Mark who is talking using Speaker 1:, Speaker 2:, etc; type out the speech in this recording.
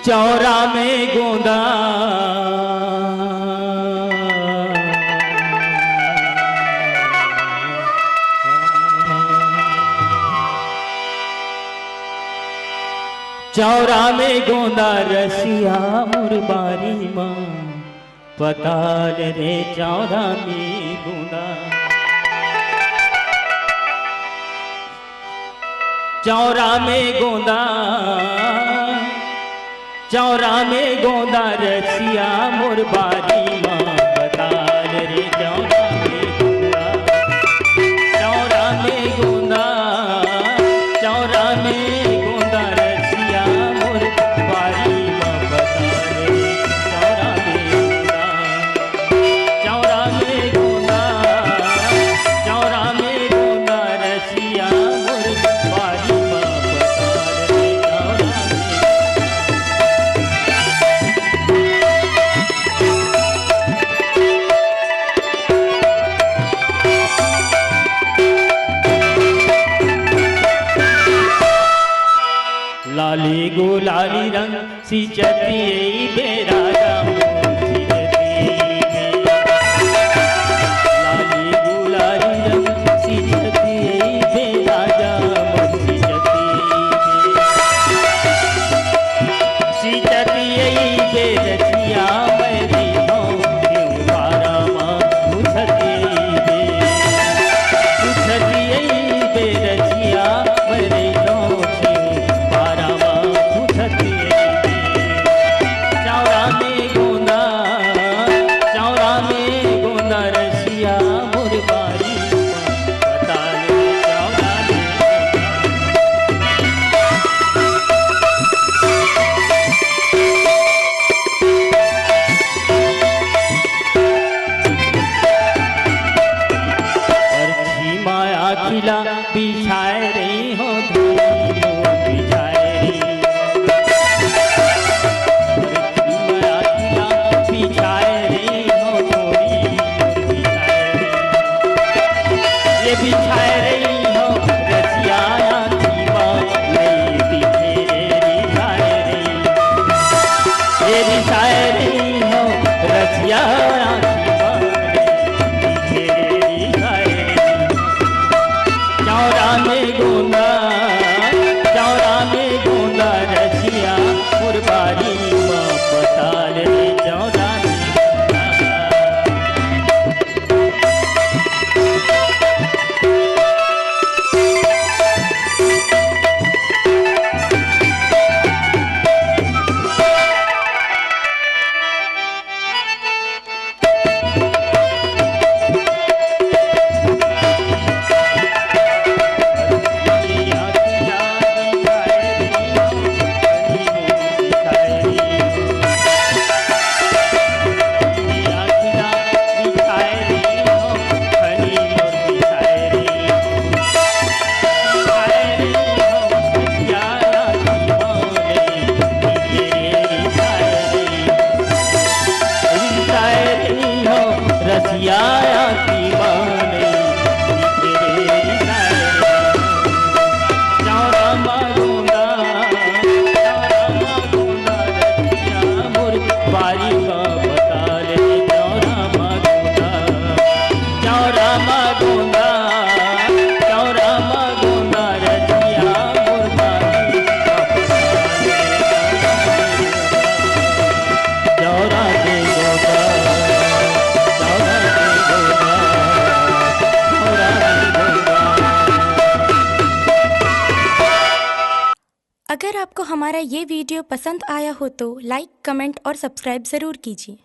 Speaker 1: चौरा में गोंदा चौरा में गोंदा रसिया मुरबारी माँ पताल रे चौरा में गोंदा चौरा में गोंदा चौरा में गोंदा रसिया मुरबारी माँ पताल रे चौरा में गोंदा चौरा में गोंदा चौरा में गोंदा रसिया मुरबारी माँ पताल रे चौरा में गोंदा चौरा में गोंदा चौरा में गोंदा रसिया मुरबारी माँ पताल रे चौरा लाली गुलाली रंग सिंचती बेराजा लाली गुलाली रंग सिंचती बेराजा सिंचती बेरसिया मेरी हो बारा माँ उठती बेरसिया मेरी हो चौरा में गोंदा रसिया मुरबारी पताल रे चौरा में अर्ची माया खिला बिछाए रही हो बिछाए रही बिछाए रही हो थोड़ी ये बिछाए रही हो रसिया की बात नहीं बिछाए रही ये बिछाए रही हो रसिया की बात बिछाए रही चौरा में गोंदा रसिया मुरबारी माँ पताल रे चौरा रसिया की माने चौरा में गोंदा रसिया मुरबारी माँ पताल रे चौरा में गोंदा रसिया मुरबारी चौरा में गोंदा
Speaker 2: अगर आपको हमारा ये वीडियो पसंद आया हो तो लाइक, कमेंट और सब्सक्राइब ज़रूर कीजिए।